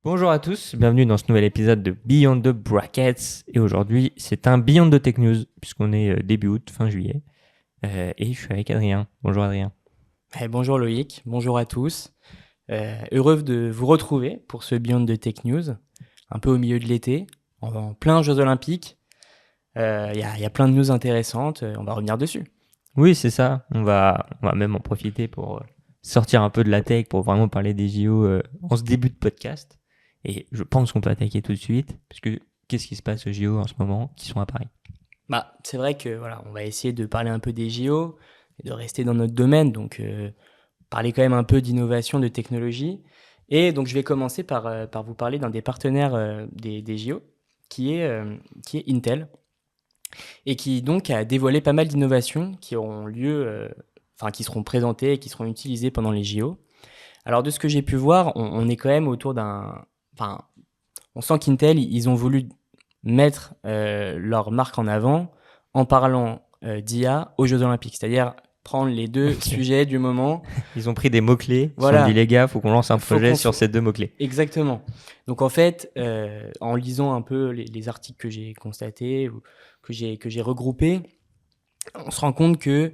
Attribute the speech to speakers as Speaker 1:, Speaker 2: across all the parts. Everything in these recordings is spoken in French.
Speaker 1: Bonjour à tous, bienvenue dans ce nouvel épisode de Beyond the Brackets. Et aujourd'hui, c'est un Beyond the Tech News, puisqu'on est début août, fin juillet. Et je suis avec Adrien. Bonjour Adrien.
Speaker 2: Bonjour Loïc, bonjour à tous. Heureux de vous retrouver pour ce Beyond the Tech News, un peu au milieu de l'été, en plein Jeux Olympiques. Il y a plein de news intéressantes, on va revenir dessus.
Speaker 1: Oui, c'est ça. On va même en profiter pour sortir un peu de la tech, pour vraiment parler des JO en ce début de podcast. Et je pense qu'on peut attaquer tout de suite, parce que qu'est-ce qui se passe aux JO en ce moment, qui sont à Paris?
Speaker 2: C'est vrai que voilà, on va essayer de parler un peu des JO et de rester dans notre domaine, donc parler quand même un peu d'innovation, de technologie. Et donc je vais commencer par vous parler d'un des partenaires des JO, qui est Intel. Et qui donc a dévoilé pas mal d'innovations qui auront lieu, qui seront présentées et qui seront utilisées pendant les JO. Alors de ce que j'ai pu voir, on est quand même autour enfin, on sent qu'Intel, ils ont voulu mettre leur marque en avant en parlant d'IA aux Jeux Olympiques, c'est-à-dire prendre les deux
Speaker 1: Ok.
Speaker 2: sujets du moment.
Speaker 1: Ils ont pris des mots-clés, ils se sont dit
Speaker 2: Voilà,
Speaker 1: les gars, faut qu'on lance un
Speaker 2: faut
Speaker 1: projet
Speaker 2: qu'on
Speaker 1: sur ces deux mots-clés.
Speaker 2: exactement. Donc en fait, en lisant un peu les articles que j'ai constatés ou que j'ai regroupés, on se rend compte que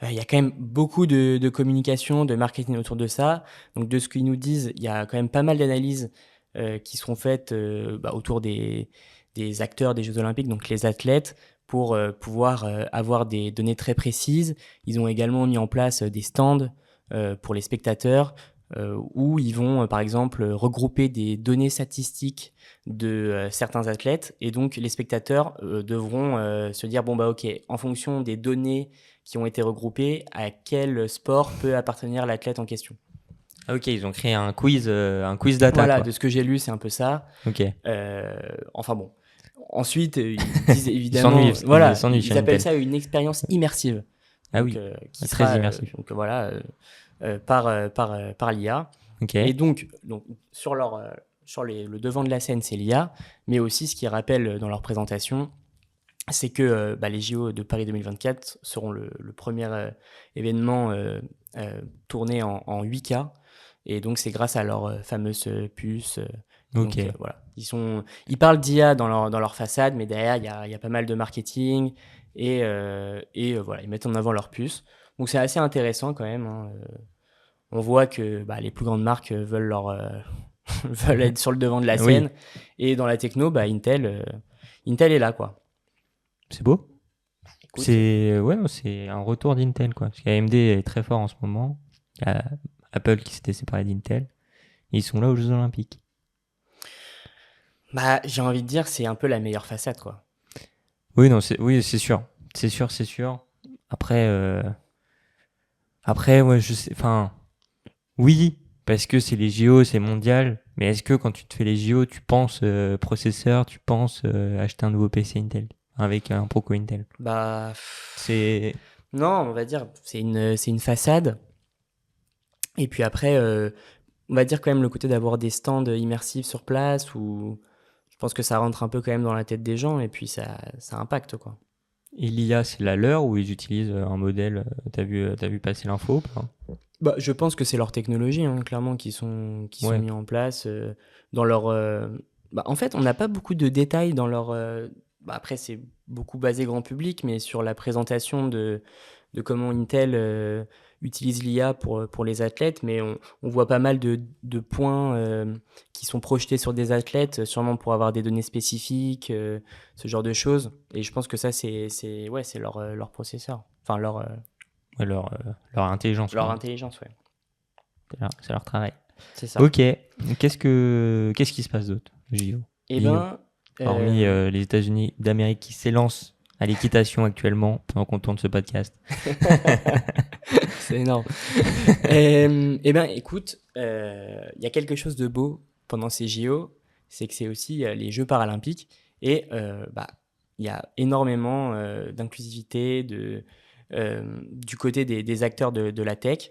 Speaker 2: il y a quand même beaucoup de communication, de marketing autour de ça. Donc de ce qu'ils nous disent, il y a quand même pas mal d'analyses qui seront faites autour des acteurs des Jeux Olympiques, donc les athlètes, pour pouvoir avoir des données très précises. Ils ont également mis en place des stands pour les spectateurs où ils vont, par exemple, regrouper des données statistiques de certains athlètes. Et donc, les spectateurs devront se dire, bon, bah ok, en fonction des données qui ont été regroupées, à quel sport peut appartenir l'athlète en question.
Speaker 1: Ah, ok, ils ont créé un quiz data,
Speaker 2: Voilà,
Speaker 1: quoi.
Speaker 2: de ce que j'ai lu, c'est un peu ça.
Speaker 1: Ok.
Speaker 2: Enfin bon. Ensuite, ils disent
Speaker 1: Ils s'ennuient,
Speaker 2: évidemment,
Speaker 1: ils
Speaker 2: voilà,
Speaker 1: s'ennuient chez
Speaker 2: ils appellent
Speaker 1: Intel.
Speaker 2: ça une expérience immersive.
Speaker 1: Ah
Speaker 2: Donc,
Speaker 1: oui,
Speaker 2: qui
Speaker 1: très
Speaker 2: sera
Speaker 1: immersif.
Speaker 2: par l'IA.
Speaker 1: Ok.
Speaker 2: Et donc sur le devant de la scène, c'est l'IA, mais aussi ce qu'ils rappellent dans leur présentation, c'est que les JO de Paris 2024 seront le premier événement tourné en 8K. Et donc, c'est grâce à leur fameuse puce. Et
Speaker 1: Ok.
Speaker 2: donc, voilà. Ils parlent d'IA dans leur façade, mais derrière, il y a pas mal de marketing. Et voilà, ils mettent en avant leur puce. Donc, c'est assez intéressant quand même, hein. On voit que les plus grandes marques veulent être sur le devant de la
Speaker 1: Oui,
Speaker 2: scène. Et dans la techno, Intel est là, quoi.
Speaker 1: c'est beau.
Speaker 2: Écoute,
Speaker 1: Ouais, non, c'est un retour d'Intel, quoi. Parce qu'AMD est très fort en ce moment. Il y a Apple qui s'était séparé d'Intel. Ils sont là aux Jeux Olympiques.
Speaker 2: j'ai envie de dire, c'est un peu la meilleure façade, quoi.
Speaker 1: Oui, non, oui, c'est sûr. C'est sûr, c'est sûr. Après, ouais, je sais. Enfin, oui, parce que c'est les JO, c'est mondial. Mais est-ce que quand tu te fais les JO, tu penses processeur, tu penses acheter un nouveau PC Intel avec un Proco Intel? C'est.
Speaker 2: Non, on va dire, c'est une façade. Et puis après, on va dire quand même le côté d'avoir des stands immersifs sur place, où je pense que ça rentre un peu quand même dans la tête des gens, et puis ça impacte, quoi.
Speaker 1: Et l'IA, c'est la leur ou ils utilisent un modèle t'as vu passer l'info ou pas?
Speaker 2: Je pense que c'est leur technologie, hein, clairement, qui sont
Speaker 1: Ouais.
Speaker 2: mis en place dans leur. En fait, on n'a pas beaucoup de détails dans leur. Après, c'est beaucoup basé grand public, mais sur la présentation de comment Intel utilise l'IA pour les athlètes, mais on voit pas mal de points qui sont projetés sur des athlètes, sûrement pour avoir des données spécifiques, ce genre de choses. Et je pense que ça, c'est leur processeur, enfin
Speaker 1: Ouais, leur intelligence,
Speaker 2: leur
Speaker 1: quoi.
Speaker 2: intelligence, ouais.
Speaker 1: C'est leur travail.
Speaker 2: C'est ça.
Speaker 1: Ok. Qu'est-ce qui se passe d'autre, JO?
Speaker 2: Eh
Speaker 1: Dis-nous.
Speaker 2: ben,
Speaker 1: Hormis
Speaker 2: euh,
Speaker 1: les États-Unis d'Amérique qui s'élancent à l'équitation actuellement pendant qu'on tourne ce podcast.
Speaker 2: c'est énorme. Écoute, il y a quelque chose de beau pendant ces JO, c'est que c'est aussi les Jeux paralympiques et il y a énormément d'inclusivité du côté des acteurs de la tech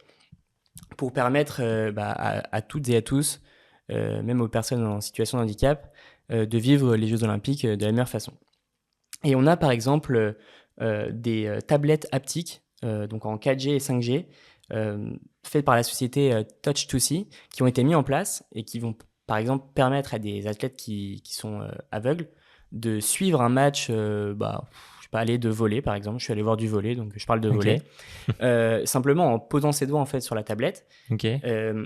Speaker 2: pour permettre à toutes et à tous, même aux personnes en situation de handicap, de vivre les Jeux olympiques de la meilleure façon. Et on a par exemple des tablettes haptiques, donc en 4G et 5G, faites par la société Touch2C, qui ont été mis en place et qui vont par exemple, permettre à des athlètes qui sont aveugles de suivre un match, je sais pas, aller de volley, par exemple. Je suis allé voir du volley, donc je parle de volley. Simplement en posant ses doigts en fait sur la tablette.
Speaker 1: Ok.
Speaker 2: Et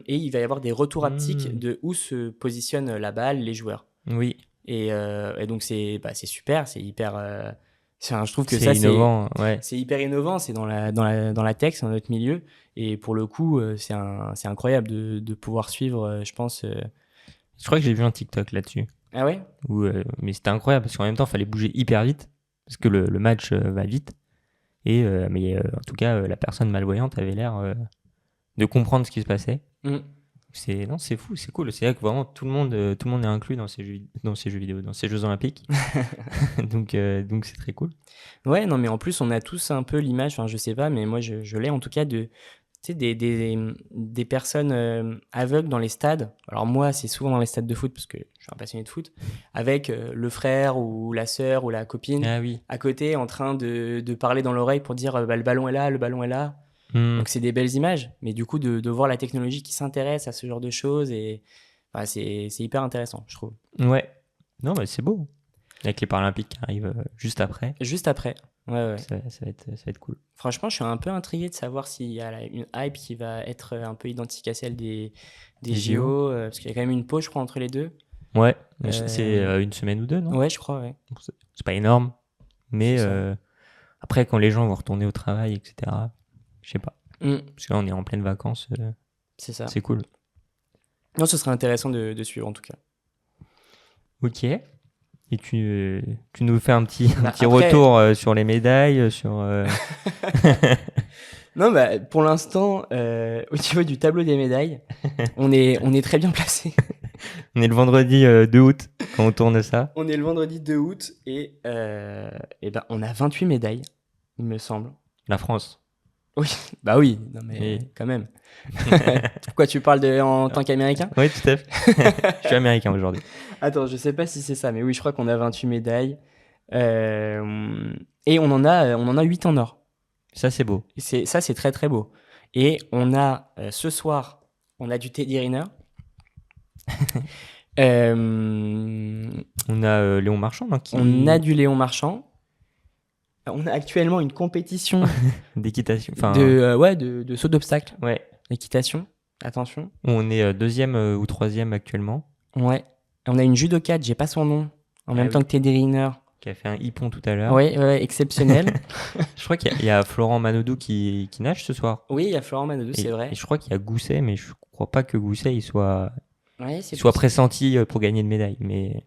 Speaker 2: il va y avoir des retours haptiques de où se positionne la balle, les joueurs.
Speaker 1: Oui.
Speaker 2: Et donc c'est super, c'est hyper. Je trouve que
Speaker 1: C'est
Speaker 2: ça
Speaker 1: innovant, ouais.
Speaker 2: c'est hyper innovant, c'est dans la tech, c'est dans notre milieu. Et pour le coup, c'est incroyable de pouvoir suivre, je pense.
Speaker 1: Je crois que j'ai vu un TikTok là-dessus.
Speaker 2: Ah ouais?
Speaker 1: Mais c'était incroyable parce qu'en même temps, il fallait bouger hyper vite parce que le match va vite. Mais en tout cas, la personne malvoyante avait l'air de comprendre ce qui se passait. C'est fou, c'est cool. C'est là que vraiment tout le monde est inclus dans ces jeux vidéo, dans ces Jeux Olympiques. donc c'est très cool.
Speaker 2: Ouais, non, mais en plus, on a tous un peu l'image, enfin, je sais pas, mais moi, je l'ai en tout cas tu sais, des personnes aveugles dans les stades. Alors moi, c'est souvent dans les stades de foot parce que je suis un passionné de foot, avec le frère ou la sœur ou la copine à côté en train de parler dans l'oreille pour dire le ballon est là, le ballon est là. Donc c'est des belles images, mais du coup de voir la technologie qui s'intéresse à ce genre de choses, et c'est hyper intéressant, je trouve.
Speaker 1: Ouais, non, mais c'est beau. Avec les Paralympiques qui arrivent juste après.
Speaker 2: Juste après, ouais.
Speaker 1: Ça va être cool.
Speaker 2: Franchement, je suis un peu intrigué de savoir s'il y a une hype qui va être un peu identique à celle des JO, parce qu'il y a quand même une pause, je crois, entre les deux.
Speaker 1: Ouais, c'est une semaine ou deux, non?
Speaker 2: Ouais, je crois, ouais.
Speaker 1: C'est pas énorme, mais après, quand les gens vont retourner au travail, etc., je sais pas. Parce que là, on est en pleine vacances.
Speaker 2: C'est ça.
Speaker 1: C'est cool.
Speaker 2: Non, ce serait intéressant de suivre, en tout cas.
Speaker 1: Ok. Et tu nous fais un petit retour sur les médailles, sur...
Speaker 2: Non, pour l'instant, au niveau du tableau des médailles, on est très bien placé.
Speaker 1: On est le vendredi 2 août quand on tourne ça.
Speaker 2: On est le vendredi 2 août et on a 28 médailles, il me semble.
Speaker 1: La France.
Speaker 2: Oui, oui, non mais quand même. Pourquoi tu parles en tant qu'Américain?
Speaker 1: Oui, tout à fait. Je suis américain aujourd'hui.
Speaker 2: Attends, je sais pas si c'est ça, mais oui, je crois qu'on a 28 médailles. Et on en a 8 en or.
Speaker 1: Ça, c'est beau.
Speaker 2: Ça, c'est très très beau. Et on a, ce soir, on a du Teddy Riner.
Speaker 1: On a Léon Marchand, non,
Speaker 2: On a du Léon Marchand. On a actuellement une compétition
Speaker 1: d'équitation,
Speaker 2: de saut d'obstacle.
Speaker 1: Ouais.
Speaker 2: D'équitation, attention.
Speaker 1: On est deuxième ou troisième actuellement.
Speaker 2: Ouais. On a une judokate, j'ai pas son nom, en même temps que Teddy Riner.
Speaker 1: Qui a fait un hippon tout à l'heure.
Speaker 2: Ouais, exceptionnel.
Speaker 1: Je crois qu'il y a Florent Manodou qui nage ce soir.
Speaker 2: Oui, il y a Florent Manodou, c'est vrai.
Speaker 1: Et je crois qu'il y a Gousset, mais je crois pas que Gousset il soit
Speaker 2: possible.
Speaker 1: pressenti pour gagner une médaille, mais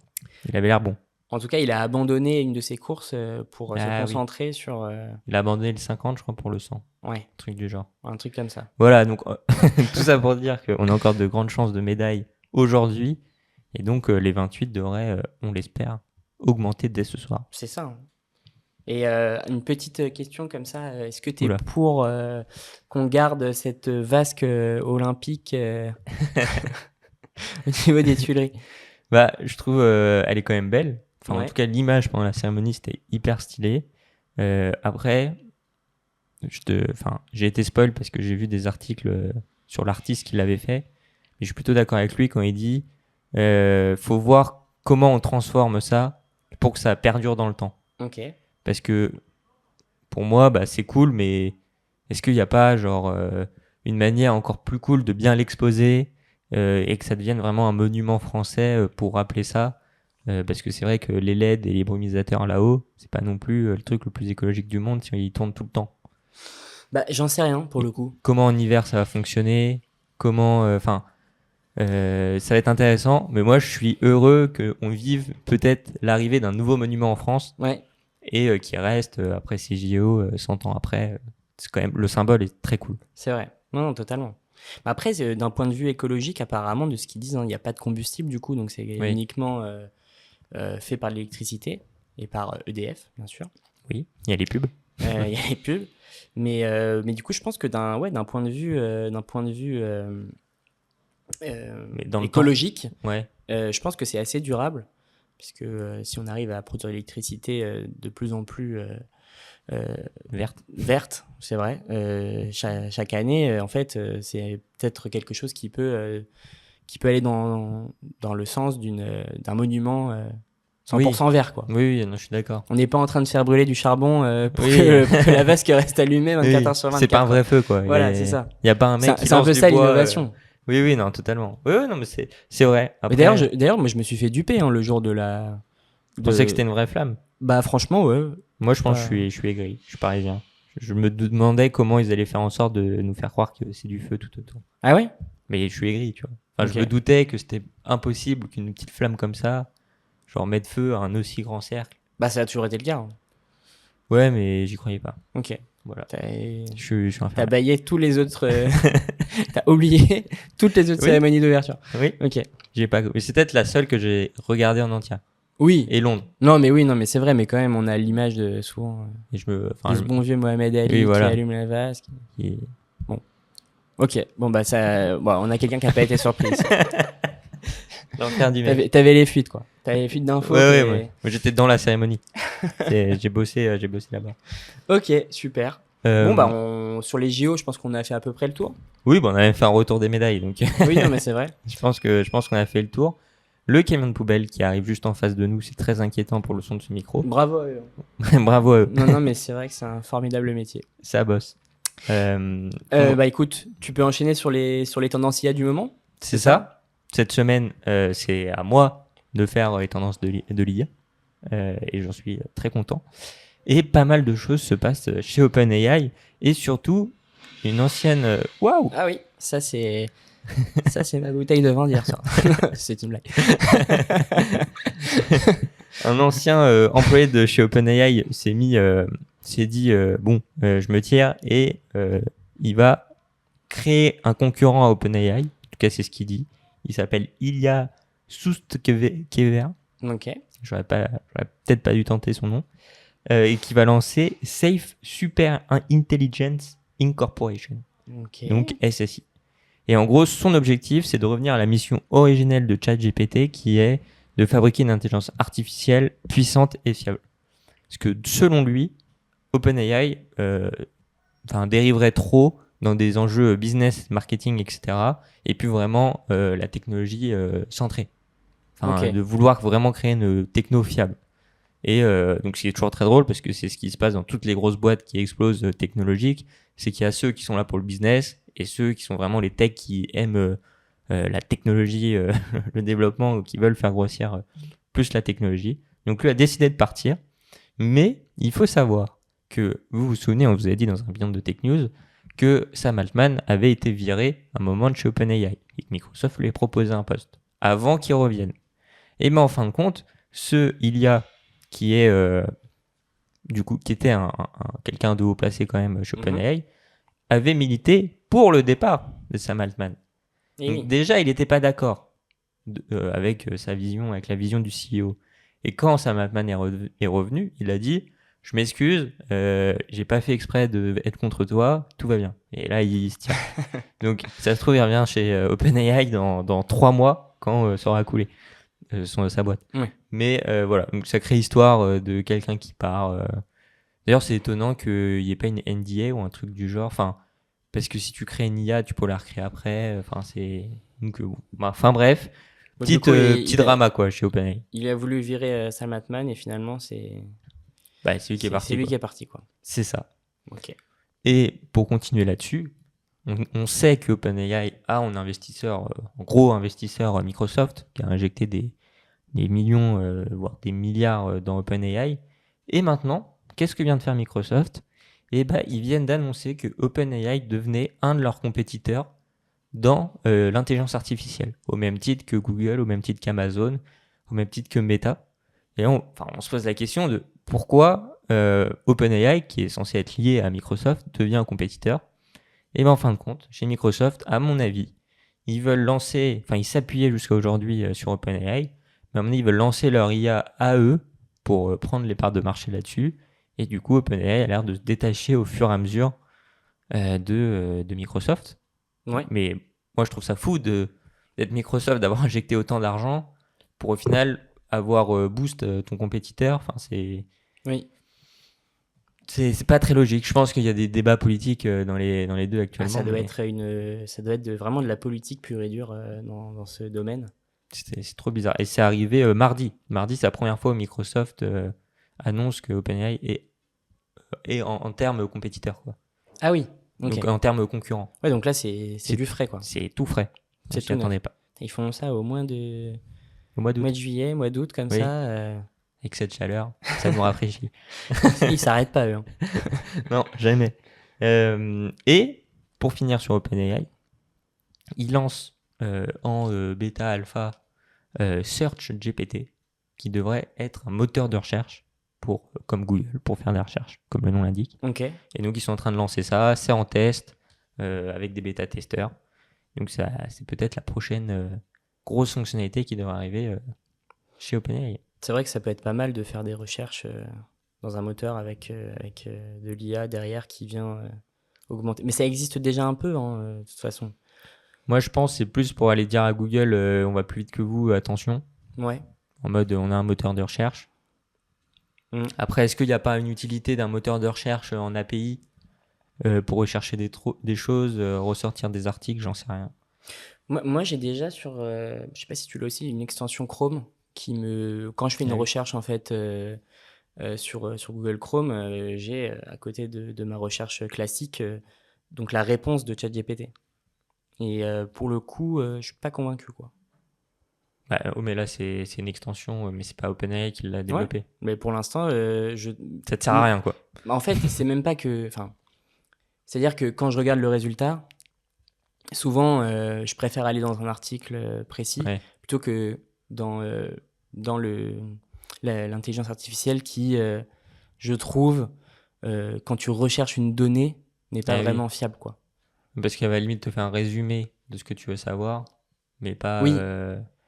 Speaker 1: il avait l'air bon.
Speaker 2: En tout cas, il a abandonné une de ses courses pour se concentrer sur...
Speaker 1: Il a abandonné le 50, je crois, pour le 100.
Speaker 2: Ouais.
Speaker 1: Un truc du genre.
Speaker 2: Un truc comme ça.
Speaker 1: Voilà, donc tout ça pour dire qu'on a encore de grandes chances de médaille aujourd'hui. Et donc les 28 devraient, on l'espère, augmenter dès ce soir.
Speaker 2: C'est ça. Et une petite question comme ça, est-ce que tu es pour qu'on garde cette vasque olympique au niveau des Tuileries?
Speaker 1: Je trouve elle est quand même belle. En tout cas, l'image pendant la cérémonie, c'était hyper stylé. Après, j'ai été spoil parce que j'ai vu des articles sur l'artiste qui l'avait fait. Mais je suis plutôt d'accord avec lui quand il dit faut voir comment on transforme ça pour que ça perdure dans le temps.
Speaker 2: Ok.
Speaker 1: Parce que pour moi, c'est cool, mais est-ce qu'il n'y a pas une manière encore plus cool de bien l'exposer et que ça devienne vraiment un monument français pour rappeler ça? Parce que c'est vrai que les LED et les brumisateurs là-haut, c'est pas non plus le truc le plus écologique du monde si ils tournent tout le temps.
Speaker 2: J'en sais rien pour le coup.
Speaker 1: Comment en hiver ça va fonctionner? Comment, ça va être intéressant, mais moi je suis heureux qu'on vive peut-être l'arrivée d'un nouveau monument en France.
Speaker 2: Ouais.
Speaker 1: Et qui reste après ces JO 100 ans après. C'est quand même, le symbole est très cool.
Speaker 2: C'est vrai. Non, totalement. Après, d'un point de vue écologique, apparemment, de ce qu'ils disent, il n'y a pas de combustible du coup, donc c'est uniquement fait par l'électricité et par EDF, bien sûr.
Speaker 1: Oui, il y a les pubs.
Speaker 2: Il y a les pubs. Mais du coup, je pense que d'un point de vue écologique, je pense que c'est assez durable. Parce que si on arrive à produire de l'électricité de plus en plus verte, c'est vrai, chaque année, en fait, c'est peut-être quelque chose qui peut qui peut aller dans le sens d'un monument 100% vert, quoi.
Speaker 1: Oui, non, je suis d'accord.
Speaker 2: On n'est pas en train de faire brûler du charbon pour
Speaker 1: Oui.
Speaker 2: que la vasque reste allumée 24 heures sur 24.
Speaker 1: C'est pas un vrai feu, quoi.
Speaker 2: Voilà, c'est ça.
Speaker 1: Il n'y a pas un mec qui
Speaker 2: C'est un
Speaker 1: lance
Speaker 2: peu
Speaker 1: du
Speaker 2: ça
Speaker 1: bois,
Speaker 2: l'innovation.
Speaker 1: Oui, non, totalement. Oui, non, mais c'est vrai. Après,
Speaker 2: Mais d'ailleurs, moi, je me suis fait duper le jour de la.
Speaker 1: Je pensais que c'était une vraie flamme.
Speaker 2: Bah, franchement, ouais.
Speaker 1: Moi, je pense que je suis aigri. Je suis parisien. Je me demandais comment ils allaient faire en sorte de nous faire croire que c'est du feu tout autour.
Speaker 2: Ah ouais?
Speaker 1: Mais je suis aigri, tu vois. Enfin,
Speaker 2: Ok.
Speaker 1: je me doutais que c'était impossible qu'une petite flamme comme ça, genre mettre feu à un aussi grand cercle.
Speaker 2: Bah, ça a toujours été le cas.
Speaker 1: Ouais, mais j'y croyais pas.
Speaker 2: Ok.
Speaker 1: Voilà.
Speaker 2: Je
Speaker 1: suis un
Speaker 2: T'as baillé tous les autres. T'as oublié toutes les autres cérémonies d'ouverture.
Speaker 1: Oui.
Speaker 2: Ok.
Speaker 1: J'ai pas. Mais c'est peut-être la seule que j'ai regardée en entière.
Speaker 2: Oui.
Speaker 1: Et Londres.
Speaker 2: Non, mais c'est vrai, mais quand même, on a l'image de souvent.
Speaker 1: Et je me.
Speaker 2: De ce bon vieux Mohamed Ali qui allume la vasque. Bon. Ok. Bon, bah, ça. Bon, on a quelqu'un qui a pas été surpris.
Speaker 1: L'enfer du mec.
Speaker 2: T'avais les fuites, quoi. T'avais les fuites d'infos.
Speaker 1: Ouais. Moi, j'étais dans la cérémonie. J'ai bossé là-bas.
Speaker 2: Ok, super. Bon, bah, sur les JO, je pense qu'on a fait à peu près le tour.
Speaker 1: Oui, on a même fait un retour des médailles. Donc...
Speaker 2: Oui, non, mais c'est vrai.
Speaker 1: je pense qu'on a fait le tour. Le camion de poubelle qui arrive juste en face de nous, c'est très inquiétant pour le son de ce micro.
Speaker 2: Bravo à eux.
Speaker 1: Bravo à eux.
Speaker 2: Non, mais c'est vrai que c'est un formidable métier.
Speaker 1: Ça bosse.
Speaker 2: Bah écoute, tu peux enchaîner sur les tendances IA du moment.
Speaker 1: C'est ça. Cette semaine, c'est à moi de faire les tendances de l'IA. Et j'en suis très content. Et pas mal de choses se passent chez OpenAI. Et surtout, une ancienne... Waouh!
Speaker 2: Ah oui, ça c'est ma bouteille de vin d'hier soir. C'est une blague.
Speaker 1: Un ancien employé de chez OpenAI s'est dit bon, je me tire et il va créer un concurrent à OpenAI. En tout cas, c'est ce qu'il dit. Il s'appelle Ilya Sutskever.
Speaker 2: Ok.
Speaker 1: J'aurais peut-être pas dû tenter son nom. Et qui va lancer Safe Super Intelligence Incorporation.
Speaker 2: Okay.
Speaker 1: Donc SSI. Et en gros, son objectif, c'est de revenir à la mission originelle de ChatGPT qui est de fabriquer une intelligence artificielle puissante et fiable. Parce que selon lui, OpenAI dériverait trop dans des enjeux business, marketing, etc. Et puis vraiment la technologie centrée. De vouloir vraiment créer une techno fiable. Et donc c'est toujours très drôle parce que c'est ce qui se passe dans toutes les grosses boîtes qui explosent technologiques, c'est qu'il y a ceux qui sont là pour le business et ceux qui sont vraiment les techs qui aiment la technologie, le développement, ou qui veulent faire grossir plus la technologie. Donc lui a décidé de partir, mais il faut savoir que, vous vous souvenez, on vous a dit dans un bilan de Tech News, que Sam Altman avait été viré à un moment de chez OpenAI et que Microsoft lui a proposé un poste avant qu'il revienne. Et bien en fin de compte, qui est qui était quelqu'un de haut placé quand même chez OpenAI, avait milité pour le départ de Sam Altman. Donc, déjà, il n'était pas d'accord avec sa vision, avec la vision du CEO. Et quand Sam Altman est revenu, il a dit « Je m'excuse, j'ai pas fait exprès d'être contre toi, tout va bien. » Et là, il se tire. Donc, ça se trouve, il revient chez OpenAI dans 3 mois quand ça aura coulé. Sa boîte.
Speaker 2: Ouais.
Speaker 1: Mais voilà, donc sacrée histoire de quelqu'un qui part. D'ailleurs, c'est étonnant qu'il n'y ait pas une NDA ou un truc du genre. Parce que si tu crées une IA, tu peux la recréer après. Bref, petit drama quoi chez OpenAI.
Speaker 2: Il a voulu virer Sam Altman et finalement c'est
Speaker 1: lui qui est parti.
Speaker 2: C'est lui qui est parti quoi.
Speaker 1: C'est ça.
Speaker 2: Ok.
Speaker 1: Et pour continuer là-dessus, on sait que OpenAI a un investisseur, un gros investisseur Microsoft qui a injecté des millions, voire des milliards dans OpenAI. Et maintenant, qu'est-ce que vient de faire Microsoft ? Ils viennent d'annoncer que OpenAI devenait un de leurs compétiteurs dans l'intelligence artificielle, au même titre que Google, au même titre qu'Amazon, au même titre que Meta. Et on se pose la question de pourquoi OpenAI, qui est censé être lié à Microsoft, devient un compétiteur. Et en fin de compte, chez Microsoft, à mon avis, ils s'appuyaient jusqu'à aujourd'hui sur OpenAI, mais à mon avis, ils veulent lancer leur IA à eux pour prendre les parts de marché là-dessus. Et du coup, OpenAI a l'air de se détacher au fur et à mesure de Microsoft.
Speaker 2: Ouais.
Speaker 1: Mais moi, je trouve ça fou d'être Microsoft, d'avoir injecté autant d'argent pour au final avoir boost ton compétiteur.
Speaker 2: Oui.
Speaker 1: C'est pas très logique. Je pense qu'il y a des débats politiques dans les deux actuellement.
Speaker 2: Ça doit être vraiment de la politique pure et dure dans ce domaine.
Speaker 1: C'est trop bizarre. Et c'est arrivé mardi. Mardi, c'est la première fois où Microsoft annonce que OpenAI est en termes compétiteurs, quoi.
Speaker 2: Ah oui.
Speaker 1: Donc
Speaker 2: Ok.
Speaker 1: en termes concurrents.
Speaker 2: Ouais, donc là, c'est du frais, quoi.
Speaker 1: C'est tout frais.
Speaker 2: C'est
Speaker 1: On s'y
Speaker 2: tout neuf.
Speaker 1: attendait pas.
Speaker 2: Ils font ça au mois de
Speaker 1: Au mois d'août.
Speaker 2: juillet, mois d'août, comme
Speaker 1: Oui.
Speaker 2: ça.
Speaker 1: Avec cette chaleur, ça nous rafraîchit.
Speaker 2: Ils s'arrêtent pas, eux. Hein.
Speaker 1: Non, jamais. Et pour finir sur OpenAI, ils lancent en bêta alpha Search GPT, qui devrait être un moteur de recherche comme Google, pour faire des recherches, comme le nom l'indique.
Speaker 2: Ok.
Speaker 1: Et donc, ils sont en train de lancer ça. C'est en test avec des bêta-testeurs. Donc, ça, c'est peut-être la prochaine grosse fonctionnalité qui devrait arriver chez OpenAI.
Speaker 2: C'est vrai que ça peut être pas mal de faire des recherches dans un moteur avec de l'IA derrière qui vient augmenter. Mais ça existe déjà un peu, hein, de toute façon.
Speaker 1: Moi, je pense que c'est plus pour aller dire à Google on va plus vite que vous, attention.
Speaker 2: Ouais.
Speaker 1: En mode on a un moteur de recherche. Après, est-ce qu'il n'y a pas une utilité d'un moteur de recherche en API pour rechercher des choses, ressortir des articles, j'en sais rien.
Speaker 2: Moi j'ai déjà je sais pas si tu l'as aussi, une extension Chrome quand je fais une recherche en fait sur Google Chrome, j'ai à côté de ma recherche classique donc la réponse de ChatGPT. Et pour le coup, je suis pas convaincu, quoi.
Speaker 1: Mais là, c'est une extension, mais c'est pas OpenAI qui l'a développé.
Speaker 2: Ouais, mais pour l'instant,
Speaker 1: ça te sert à rien, quoi.
Speaker 2: En fait, c'est même pas que. Enfin, c'est-à-dire que quand je regarde le résultat, souvent, je préfère aller dans un article précis plutôt que dans l'intelligence artificielle qui, je trouve, quand tu recherches une donnée, n'est pas vraiment fiable, quoi.
Speaker 1: Parce qu'elle va à la limite te faire un résumé de ce que tu veux savoir, mais pas...
Speaker 2: Oui,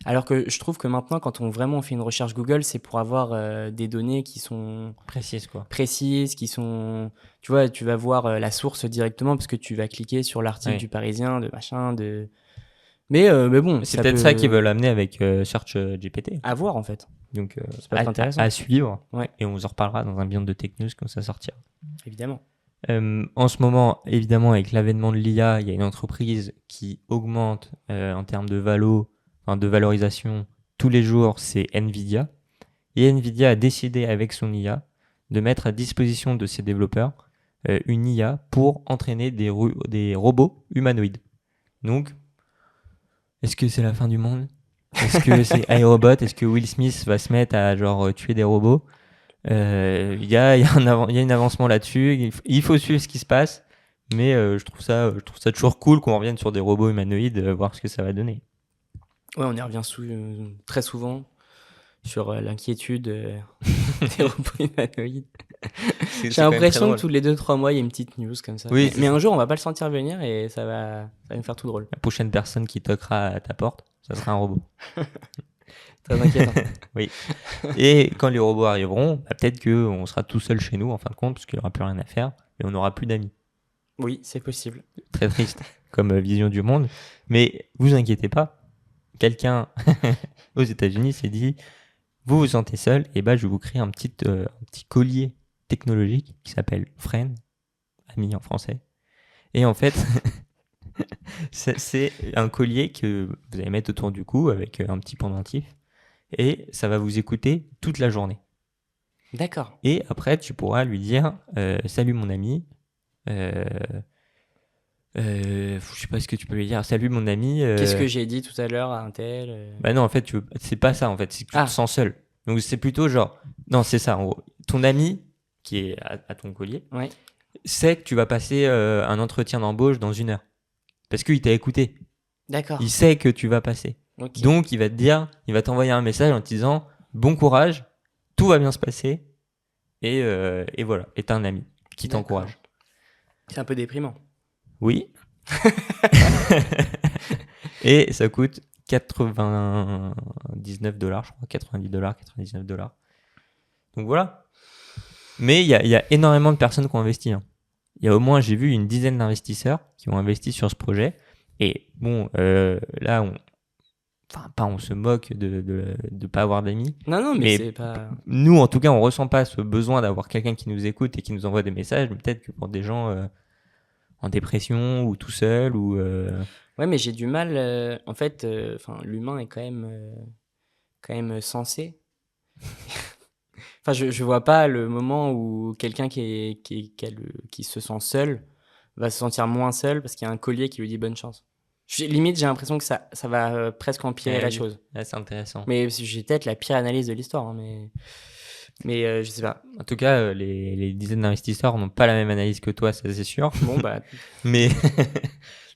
Speaker 2: alors que je trouve que maintenant, quand on fait une recherche Google, c'est pour avoir des données qui sont...
Speaker 1: Précises, quoi.
Speaker 2: Précises, qui sont... Tu vois, tu vas voir la source directement parce que tu vas cliquer sur l'article du Parisien, de machin, de... Mais bon...
Speaker 1: C'est peut-être ça qu'ils veulent amener avec Search GPT.
Speaker 2: À voir, en fait.
Speaker 1: Donc,
Speaker 2: c'est pas intéressant.
Speaker 1: À suivre.
Speaker 2: Ouais.
Speaker 1: Et on vous en reparlera dans un Beyond de Tech News quand ça sortira.
Speaker 2: Évidemment.
Speaker 1: En ce moment, évidemment, avec l'avènement de l'IA, il y a une entreprise qui augmente en termes de valorisation tous les jours, c'est Nvidia. Et Nvidia a décidé avec son IA de mettre à disposition de ses développeurs une IA pour entraîner des robots humanoïdes. Donc, est-ce que c'est la fin du monde ? Est-ce que c'est iRobot ? Est-ce que Will Smith va se mettre à tuer des robots ? Il y a un avancement là-dessus. Il faut suivre ce qui se passe, mais je trouve ça toujours cool qu'on revienne sur des robots humanoïdes, voir ce que ça va donner.
Speaker 2: Ouais, on y revient très souvent sur l'inquiétude des robots humanoïdes. J'ai l'impression que tous les 2-3 mois, il y a une petite news comme ça.
Speaker 1: Oui,
Speaker 2: mais un jour, on va pas le sentir venir et ça va nous faire tout drôle.
Speaker 1: La prochaine personne qui toquera à ta porte, ça sera un robot.
Speaker 2: Très inquiétant.
Speaker 1: Oui. Et quand les robots arriveront, peut-être qu'on sera tout seul chez nous, en fin de compte, parce qu'il n'y aura plus rien à faire, et on n'aura plus d'amis.
Speaker 2: Oui, c'est possible.
Speaker 1: Très triste comme vision du monde. Mais vous inquiétez pas, quelqu'un aux États-Unis s'est dit, vous vous sentez seul, et je vais vous créer un petit collier technologique qui s'appelle Friend, ami en français. Et en fait, c'est un collier que vous allez mettre autour du cou avec un petit pendentif. Et ça va vous écouter toute la journée.
Speaker 2: D'accord.
Speaker 1: Et après, tu pourras lui dire salut mon ami. Je sais pas ce que tu peux lui dire. Salut mon ami.
Speaker 2: Qu'est-ce que j'ai dit tout à l'heure à un tel
Speaker 1: Non, en fait, c'est pas ça. En fait, c'est que tu te sens seul. Donc c'est plutôt genre. Non, c'est ça. En gros, ton ami qui est à ton collier sait que tu vas passer un entretien d'embauche dans 1 heure parce qu'il t'a écouté.
Speaker 2: D'accord.
Speaker 1: Il sait que tu vas passer.
Speaker 2: Okay.
Speaker 1: Donc, il va t'envoyer un message en te disant bon courage, tout va bien se passer, et voilà, et t'as un ami qui t'encourage.
Speaker 2: C'est un peu déprimant.
Speaker 1: Oui. Et ça coûte $99, je crois, $90, $99. Donc voilà. Mais il y a énormément de personnes qui ont investi. Il y a au moins, j'ai vu une dizaine d'investisseurs qui ont investi sur ce projet. Et bon, là, enfin, pas on se moque de pas avoir d'amis.
Speaker 2: Non, mais
Speaker 1: Mais
Speaker 2: c'est pas.
Speaker 1: Nous, en tout cas, on ressent pas ce besoin d'avoir quelqu'un qui nous écoute et qui nous envoie des messages. Mais peut-être que pour des gens en dépression ou tout seul ou
Speaker 2: Ouais, mais j'ai du mal. En fait, enfin, l'humain est quand même sensé. Enfin, je vois pas le moment où quelqu'un qui se sent seul va se sentir moins seul parce qu'il y a un collier qui lui dit bonne chance. Limite, j'ai l'impression que ça va presque empirer la
Speaker 1: oui.
Speaker 2: chose.
Speaker 1: Là, c'est intéressant.
Speaker 2: Mais j'ai peut-être la pire analyse de l'histoire, hein, mais je sais pas.
Speaker 1: En tout cas, les dizaines d'investisseurs n'ont pas la même analyse que toi, ça c'est sûr.
Speaker 2: Bon, bah.
Speaker 1: Mais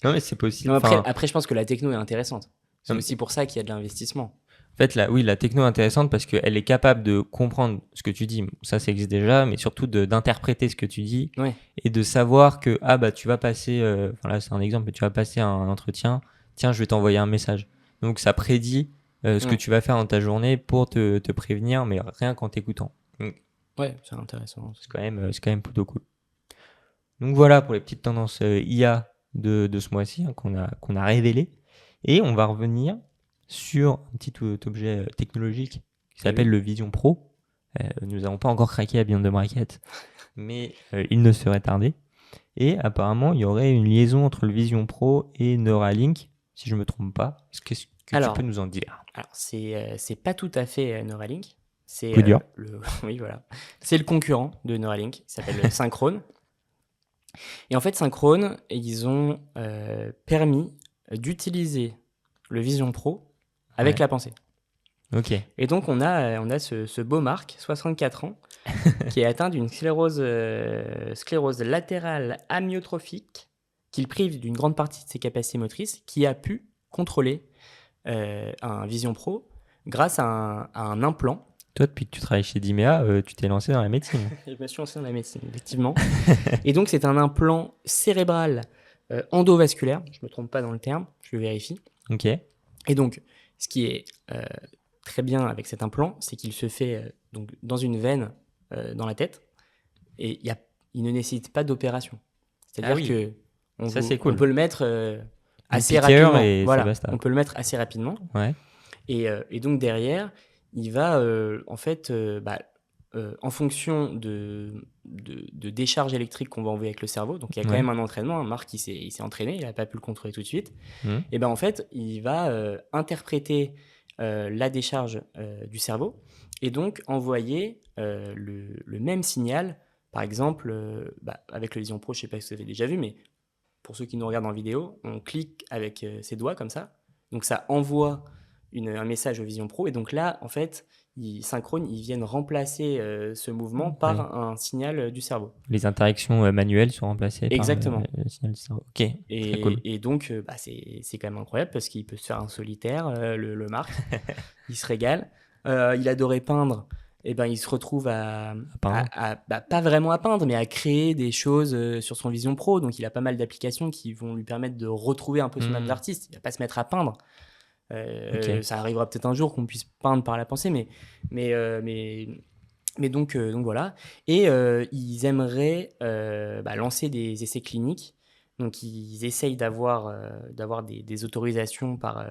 Speaker 1: non, mais c'est possible.
Speaker 2: Non,
Speaker 1: Enfin,
Speaker 2: après, je pense que la techno est intéressante. C'est
Speaker 1: Non,
Speaker 2: aussi pour ça qu'il y a de l'investissement.
Speaker 1: en fait, la techno est intéressante parce qu'elle est capable de comprendre ce que tu dis. Ça existe déjà, mais surtout d'interpréter ce que tu dis
Speaker 2: Ouais.
Speaker 1: et de savoir que tu vas passer. Enfin là, c'est un exemple, mais tu vas passer un entretien. Tiens, je vais t'envoyer un message. Donc ça prédit ce que tu vas faire dans ta journée pour te prévenir, mais rien qu'en t'écoutant. Donc,
Speaker 2: Ouais, c'est intéressant.
Speaker 1: c'est quand même plutôt cool. Donc voilà pour les petites tendances IA de ce mois-ci hein, qu'on a révélées. Et on va revenir sur un petit objet technologique qui s'appelle le Vision Pro. Nous n'avons pas encore craqué à Beyond the Bracket, mais il ne serait tardé. Et apparemment, il y aurait une liaison entre le Vision Pro et Neuralink, si je ne me trompe pas. Qu'est-ce que tu peux nous en dire?
Speaker 2: Alors, c'est pas tout à fait Neuralink. C'est
Speaker 1: Coup dur.
Speaker 2: oui, voilà. C'est le concurrent de Neuralink, qui s'appelle Synchrone. Et en fait, Synchrone, ils ont permis d'utiliser le Vision Pro avec la pensée.
Speaker 1: Ok.
Speaker 2: Et donc, on a ce beau Marc, 64 ans, qui est atteint d'une sclérose latérale amyotrophique, qui le prive d'une grande partie de ses capacités motrices, qui a pu contrôler un Vision Pro grâce à un implant.
Speaker 1: Toi, depuis que tu travailles chez Dimea, tu t'es lancé dans la médecine.
Speaker 2: Je me suis lancé dans la médecine, effectivement. Et donc, c'est un implant cérébral endovasculaire. Je ne me trompe pas dans le terme, je le vérifie.
Speaker 1: Ok.
Speaker 2: Et donc, ce qui est très bien avec cet implant, c'est qu'il se fait donc, dans une veine dans la tête et il ne nécessite pas d'opération. C'est-à-dire que on peut le mettre assez rapidement.
Speaker 1: Et
Speaker 2: voilà, on peut le mettre assez rapidement.
Speaker 1: Ouais.
Speaker 2: Et donc derrière, il va en fait, en fonction de décharge électrique qu'on va envoyer avec le cerveau, donc il y a quand même un entraînement. Marc, il s'est entraîné, il n'a pas pu le contrôler tout de suite. Et ben en fait, il va interpréter la décharge du cerveau et donc envoyer le même signal. Par exemple, avec le Vision Pro, je ne sais pas si vous avez déjà vu, mais pour ceux qui nous regardent en vidéo, on clique avec ses doigts comme ça. Donc ça envoie un message au Vision Pro. Et donc là, en fait, Synchrone, ils viennent remplacer ce mouvement par un signal du cerveau. Les
Speaker 1: interactions manuelles sont remplacées par le signal du cerveau. Ok, très cool.
Speaker 2: Et donc, c'est quand même incroyable parce qu'il peut se faire un solitaire, le Marc. Il se régale. Il adorait peindre. Et ben, il se retrouve pas vraiment à peindre, mais à créer des choses sur son Vision Pro. Donc, il a pas mal d'applications qui vont lui permettre de retrouver un peu son âme d'artiste. Il va pas se mettre à peindre. Ça arrivera peut-être un jour qu'on puisse peindre par la pensée, mais donc voilà. Et ils aimeraient lancer des essais cliniques. Donc, ils essayent d'avoir des autorisations par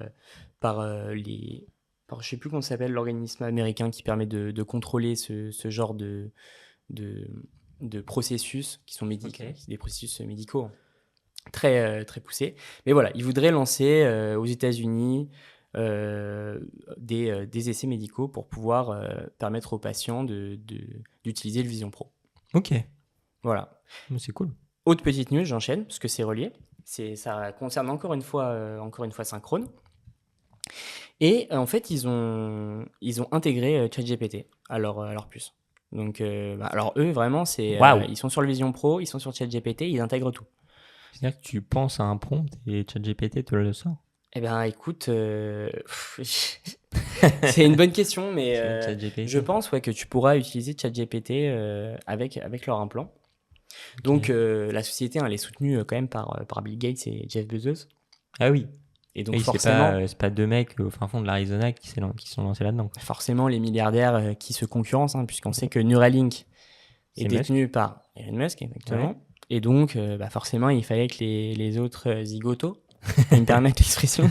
Speaker 2: je ne sais plus comment ça s'appelle, l'organisme américain qui permet de contrôler ce genre de processus qui sont des processus médicaux très, très poussés. Mais voilà, ils voudraient lancer aux États-Unis des essais médicaux pour pouvoir permettre aux patients d'utiliser le Vision Pro.
Speaker 1: Ok.
Speaker 2: Voilà.
Speaker 1: C'est cool.
Speaker 2: Autre petite news, j'enchaîne, parce que c'est relié. Ça concerne encore une fois Synchrone. Et en fait, ils ont intégré ChatGPT à leur puce. Donc, alors eux, vraiment, ils sont sur le Vision Pro, ils sont sur ChatGPT, ils intègrent tout.
Speaker 1: C'est-à-dire que tu penses à un prompt et ChatGPT te le sort?
Speaker 2: Eh bien, écoute, c'est une bonne question, mais je pense que tu pourras utiliser ChatGPT avec leur implant. Donc, la société, elle est soutenue quand même par Bill Gates et Jeff Bezos.
Speaker 1: Ah oui.
Speaker 2: Et donc forcément,
Speaker 1: c'est pas deux mecs au fin fond de l'Arizona qui sont lancés là-dedans.
Speaker 2: Forcément, les milliardaires qui se concurrencent, puisqu'on sait que Neuralink est détenu par Elon Musk, exactement. Ouais. Et donc, forcément, il fallait que les autres zigotos, ils me permettent l'expression,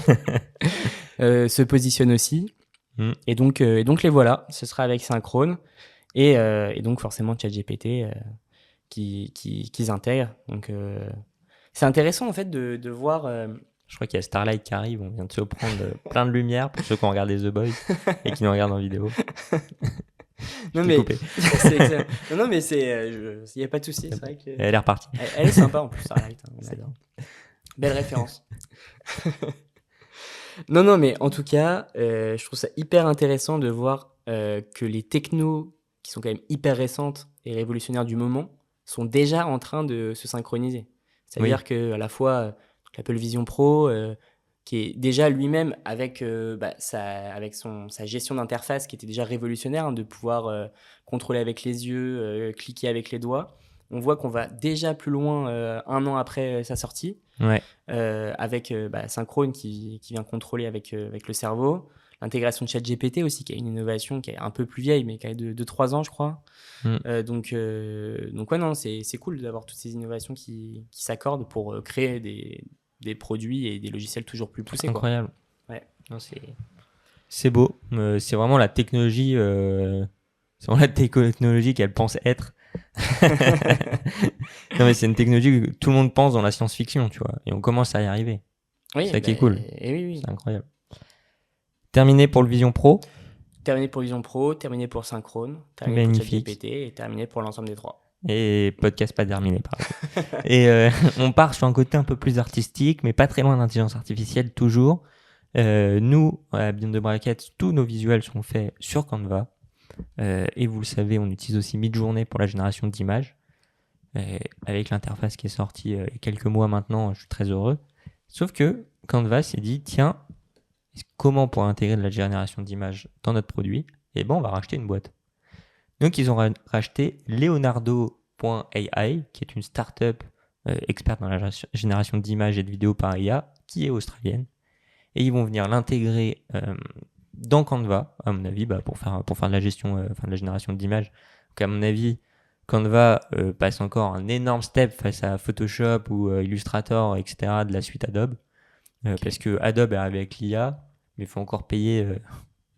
Speaker 2: se positionnent aussi. Et donc les voilà. Ce sera avec Synchrone et donc forcément ChatGPT qu'ils intègrent. Donc c'est intéressant en fait de voir.
Speaker 1: Je crois qu'il y a Starlight qui arrive. On vient de se prendre plein de lumière pour ceux qui ont regardé The Boys et qui nous regardent en vidéo.
Speaker 2: Non mais c'est excellent. Non mais il y a pas de souci. C'est vrai que
Speaker 1: elle est repartie.
Speaker 2: Elle est sympa en plus Starlight. Hein, on adore. Belle référence. Non mais en tout cas, je trouve ça hyper intéressant de voir que les technos qui sont quand même hyper récentes et révolutionnaires du moment sont déjà en train de se synchroniser. C'est-à-dire que à la fois l'Apple Vision Pro, qui est déjà lui-même avec sa gestion d'interface qui était déjà révolutionnaire, hein, de pouvoir contrôler avec les yeux, cliquer avec les doigts. On voit qu'on va déjà plus loin 1 an après sa sortie, avec Synchrone qui vient contrôler avec le cerveau. L'intégration de ChatGPT aussi, qui est une innovation qui est un peu plus vieille, mais qui a de 3 ans, je crois. Donc ouais, non, c'est cool d'avoir toutes ces innovations qui s'accordent pour créer des produits et des logiciels toujours plus poussés.
Speaker 1: Incroyable.
Speaker 2: Quoi. Ouais.
Speaker 1: Non, c'est beau. C'est vraiment la technologie. C'est vraiment la technologie qu'elle pense être. Non mais c'est une technologie que tout le monde pense dans la science-fiction, tu vois. Et on commence à y arriver.
Speaker 2: Oui,
Speaker 1: c'est ça qui est cool.
Speaker 2: Oui.
Speaker 1: C'est incroyable. Terminé pour le Vision Pro.
Speaker 2: Terminé pour Vision Pro, terminé pour Synchrone, terminé pour ChatGPT et terminé pour l'ensemble des 3.
Speaker 1: Et podcast pas terminé, pardon. Et on part sur un côté un peu plus artistique, mais pas très loin d'intelligence artificielle toujours. Nous, à Beyond the Brackets, tous nos visuels sont faits sur Canva. Et vous le savez, on utilise aussi Midjourney pour la génération d'images. Avec l'interface qui est sortie il y a quelques mois maintenant, je suis très heureux. Sauf que Canva s'est dit, tiens, comment on pourrait intégrer de la génération d'images dans notre produit ? Et ben, on va racheter une boîte. Donc, ils ont racheté Leonardo.ai, qui est une startup experte dans la génération d'images et de vidéos par IA, qui est australienne. Et ils vont venir l'intégrer dans Canva, à mon avis, pour faire de la gestion, de la génération d'images. Donc, à mon avis, Canva passe encore un énorme step face à Photoshop ou Illustrator, etc. de la suite Adobe. Parce que Adobe est arrivé avec l'IA, mais il faut encore payer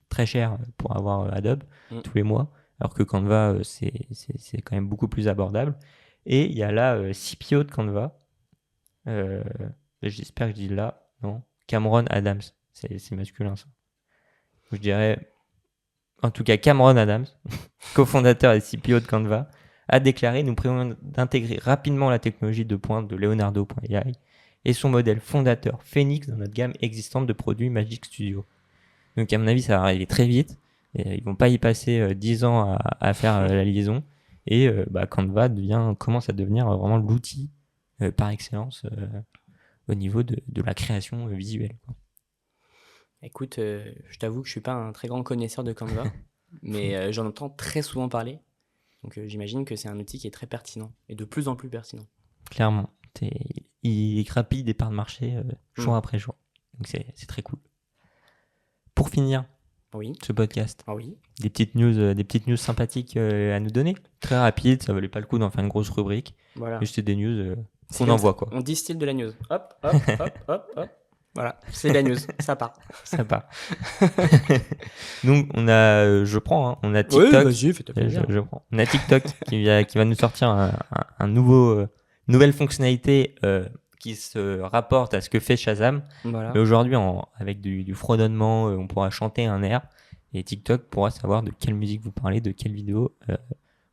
Speaker 1: très cher pour avoir Adobe tous les mois. Alors que Canva, c'est quand même beaucoup plus abordable. Et il y a là CPO de Canva. J'espère que je dis là. Non. Cameron Adams. C'est masculin, ça. Je dirais, en tout cas, Cameron Adams, cofondateur et CPO de Canva, a déclaré: nous prévoyons d'intégrer rapidement la technologie de pointe de Leonardo.ai et son modèle fondateur Phoenix dans notre gamme existante de produits Magic Studio. Donc, à mon avis, ça va arriver très vite. Et ils vont pas y passer 10 ans à faire la liaison. Et Canva commence à devenir vraiment l'outil par excellence au niveau de la création visuelle. Quoi.
Speaker 2: Écoute, je t'avoue que je suis pas un très grand connaisseur de Canva, mais j'en entends très souvent parler. Donc j'imagine que c'est un outil qui est très pertinent et de plus en plus pertinent.
Speaker 1: Clairement. Il grappille des parts de marché jour après jour. Donc c'est très cool. Pour finir ce podcast, des petites news sympathiques à nous donner. Très rapide, ça valait pas le coup d'en faire une grosse rubrique. Voilà. Juste des news qu'on envoie, quoi.
Speaker 2: On distille de la news. Hop, hop, hop, hop, hop. Voilà, c'est de la news, ça part.
Speaker 1: Ça part. Donc on a, je prends, on a TikTok.
Speaker 2: Oui, vas-y, fais-toi plaisir.
Speaker 1: Je prends. On a TikTok qui va nous sortir un nouvelle fonctionnalité qui se rapporte à ce que fait Shazam.
Speaker 2: Voilà.
Speaker 1: Mais aujourd'hui, avec du fredonnement, on pourra chanter un air et TikTok pourra savoir de quelle musique vous parlez, de quelle vidéo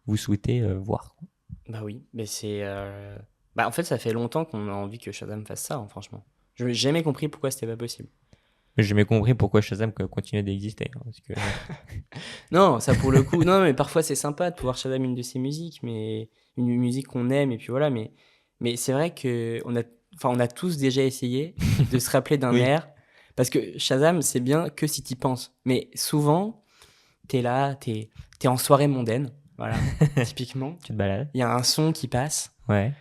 Speaker 1: vous souhaitez voir.
Speaker 2: Bah oui, mais en fait, ça fait longtemps qu'on a envie que Shazam fasse ça, hein, franchement. Je n'ai jamais compris pourquoi c'était pas possible.
Speaker 1: J'ai jamais compris pourquoi Shazam continuait d'exister. Hein, parce que...
Speaker 2: Non, ça pour le coup, non, mais parfois c'est sympa de pouvoir Shazam une de ses musiques, mais une musique qu'on aime, et puis voilà, mais c'est vrai qu'on a tous déjà essayé de se rappeler d'un air, parce que Shazam, c'est bien que si t'y penses. Mais souvent, t'es là, t'es en soirée mondaine, voilà, typiquement.
Speaker 1: Tu te balades.
Speaker 2: Il y a un son qui passe.
Speaker 1: Ouais.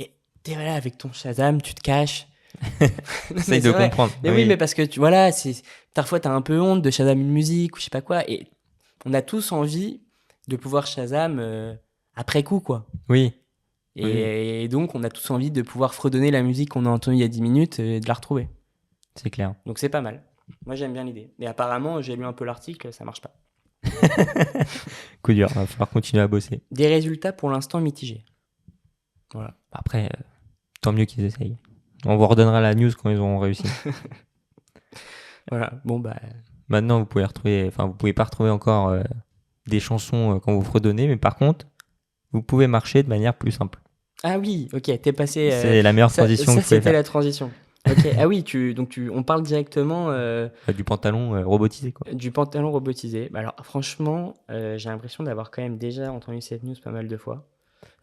Speaker 2: Et t'es là avec ton Shazam, tu te caches.
Speaker 1: Essaye de comprendre.
Speaker 2: Mais oui, mais parce que parfois t'as un peu honte de Shazam une musique ou je sais pas quoi, et on a tous envie de pouvoir Shazam après coup, quoi.
Speaker 1: Oui.
Speaker 2: Et donc on a tous envie de pouvoir fredonner la musique qu'on a entendue il y a 10 minutes et de la retrouver.
Speaker 1: C'est clair.
Speaker 2: Donc c'est pas mal. Moi, j'aime bien l'idée. Et apparemment, j'ai lu un peu l'article, ça marche pas.
Speaker 1: Coup dur, va falloir continuer à bosser.
Speaker 2: Des résultats pour l'instant mitigés. Voilà.
Speaker 1: Après, tant mieux qu'ils essayent. On vous redonnera la news quand ils auront réussi.
Speaker 2: Voilà. Bon, bah.
Speaker 1: Maintenant, vous pouvez pas retrouver encore des chansons qu'on vous fredonnait, mais par contre, vous pouvez marcher de manière plus simple.
Speaker 2: Ah oui, ok, t'es passé.
Speaker 1: C'est la meilleure transition que
Speaker 2: ça
Speaker 1: vous pouvez
Speaker 2: c'était
Speaker 1: faire.
Speaker 2: la transition. Ok. Ah oui, on parle directement
Speaker 1: Du pantalon robotisé, quoi.
Speaker 2: du pantalon robotisé. Bah alors, franchement, j'ai l'impression d'avoir quand même déjà entendu cette news pas mal de fois,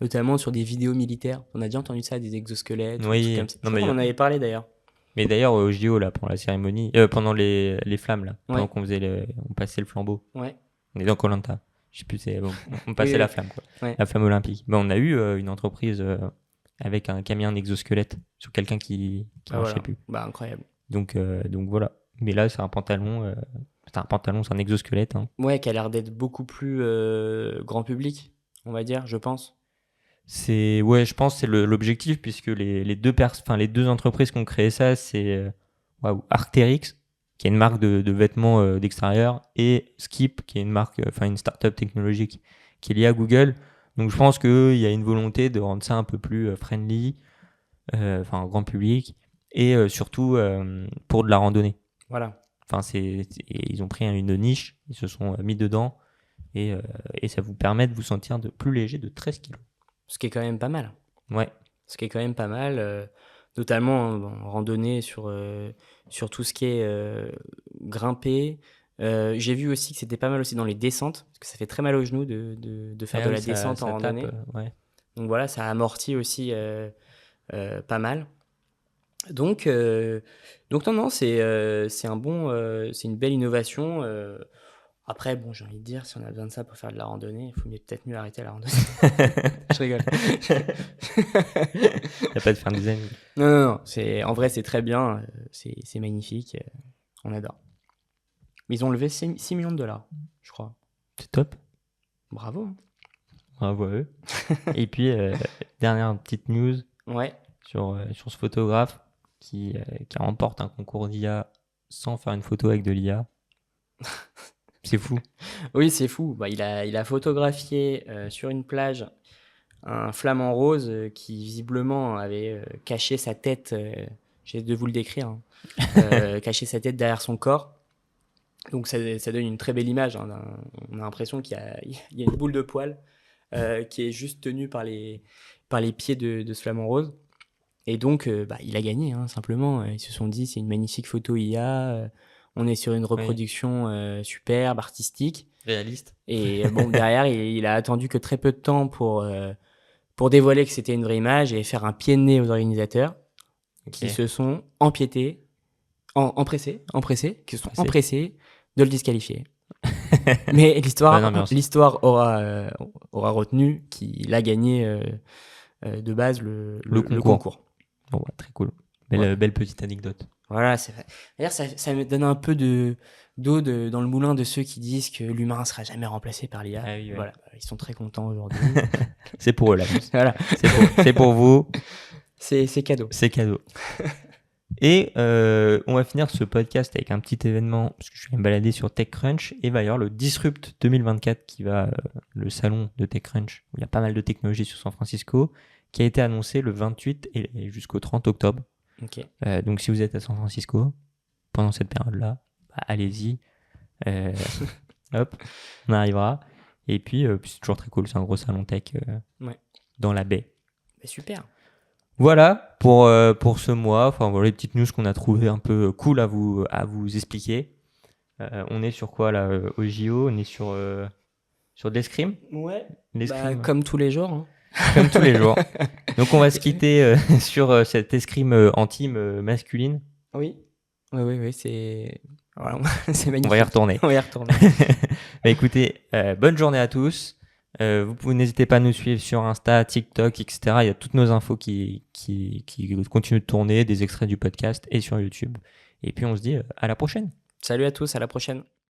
Speaker 2: notamment sur des vidéos militaires. On a déjà entendu ça, des exosquelettes, ou des trucs
Speaker 1: Oui,
Speaker 2: comme ça.
Speaker 1: non,
Speaker 2: Je crois qu'on en avait parlé d'ailleurs.
Speaker 1: mais d'ailleurs, au JO, là, pendant la cérémonie, pendant les flammes, là, pendant
Speaker 2: Ouais.
Speaker 1: qu'on on passait le flambeau,
Speaker 2: Ouais.
Speaker 1: on est dans Koh-Lanta. Je sais plus, on passait
Speaker 2: Oui,
Speaker 1: la
Speaker 2: oui.
Speaker 1: flamme, quoi.
Speaker 2: Ouais.
Speaker 1: La flamme olympique. Ben, on a eu une entreprise avec un camion d'exosquelette sur quelqu'un qui
Speaker 2: Ah,
Speaker 1: marchait
Speaker 2: voilà.
Speaker 1: plus.
Speaker 2: Bah incroyable.
Speaker 1: Donc voilà. Mais là, c'est un pantalon, c'est un exosquelette. Hein.
Speaker 2: Ouais, qui a l'air d'être beaucoup plus grand public, on va dire, je pense.
Speaker 1: Ouais, je pense que c'est l'objectif puisque les deux entreprises qui ont créé ça, c'est Arc'teryx, qui est une marque de vêtements d'extérieur, et Skip, qui est une marque, une startup technologique qui est liée à Google. Donc je pense qu'il y a une volonté de rendre ça un peu plus friendly, grand public, et surtout pour de la randonnée.
Speaker 2: Voilà.
Speaker 1: Ils ont pris une niche, ils se sont mis dedans, et ça vous permet de vous sentir plus léger de 13 kilos.
Speaker 2: Ce qui est quand même pas mal.
Speaker 1: Ouais.
Speaker 2: Ce qui est quand même pas mal, notamment en randonnée sur tout ce qui est grimper. J'ai vu aussi que c'était pas mal aussi dans les descentes, parce que ça fait très mal aux genoux de faire de la descente en randonnée.
Speaker 1: Ouais.
Speaker 2: Donc voilà, ça amortit aussi pas mal. Donc non, c'est c'est une belle innovation. Après, bon, j'ai envie de dire, si on a besoin de ça pour faire de la randonnée, il faut peut-être mieux arrêter la randonnée. Je rigole.
Speaker 1: Il n'y a pas de faire des amis.
Speaker 2: Non. En vrai, c'est très bien. C'est magnifique. On adore. Mais ils ont levé 6 millions de dollars, je crois.
Speaker 1: C'est top.
Speaker 2: Bravo.
Speaker 1: Bravo à eux. Et puis, dernière petite news
Speaker 2: Ouais.
Speaker 1: sur ce photographe qui remporte un concours d'IA sans faire une photo avec de l'IA. C'est fou.
Speaker 2: Oui, c'est fou. Bah, il a photographié sur une plage un flamant rose qui visiblement avait caché sa tête. J'ai de vous le décrire. Hein, caché sa tête derrière son corps. Donc ça donne une très belle image. Hein, on a l'impression qu'il y a une boule de poils qui est juste tenue par les pieds de ce flamant rose. Et donc, il a gagné, hein, simplement. Ils se sont dit, c'est une magnifique photo IA. On est sur une reproduction superbe, artistique.
Speaker 1: Réaliste.
Speaker 2: Et bon, derrière, il a attendu que très peu de temps pour dévoiler que c'était une vraie image et faire un pied de nez aux organisateurs qui se sont empressés de le disqualifier. Mais l'histoire aura retenu qu'il a gagné de base le concours.
Speaker 1: Bon, ouais, très cool. Belle petite anecdote.
Speaker 2: Voilà, c'est vrai. D'ailleurs, ça me donne un peu d'eau dans le moulin de ceux qui disent que l'humain ne sera jamais remplacé par l'IA.
Speaker 1: Ah oui, ouais.
Speaker 2: Voilà, ils sont très contents aujourd'hui.
Speaker 1: C'est pour eux, là.
Speaker 2: Voilà.
Speaker 1: C'est pour vous.
Speaker 2: C'est cadeau.
Speaker 1: C'est cadeau. Et on va finir ce podcast avec un petit événement, parce que je suis me balader sur TechCrunch, et il va y avoir le Disrupt 2024 qui va, le salon de TechCrunch, où il y a pas mal de technologies sur San Francisco, qui a été annoncé le 28 et jusqu'au 30 octobre.
Speaker 2: Ok.
Speaker 1: Donc si vous êtes à San Francisco, pendant cette période-là, allez-y. Hop, on arrivera. Et puis, c'est toujours très cool, c'est un gros salon tech dans la baie.
Speaker 2: Super.
Speaker 1: Voilà pour ce mois. Voilà les petites news qu'on a trouvées un peu cool à vous expliquer. On est sur quoi là au JO? On est sur de l'escrime.
Speaker 2: Ouais.
Speaker 1: L'escrime.
Speaker 2: Comme tous les jours. Hein.
Speaker 1: Comme tous les jours. Donc on va se quitter sur cette escrime en team masculine.
Speaker 2: Oui, c'est voilà, c'est magnifique.
Speaker 1: On va y retourner. Bah, écoutez, bonne journée à tous. Vous n'hésitez pas à nous suivre sur Insta, TikTok, etc. Il y a toutes nos infos qui continuent de tourner, des extraits du podcast et sur YouTube. Et puis on se dit à la prochaine.
Speaker 2: Salut à tous, à la prochaine.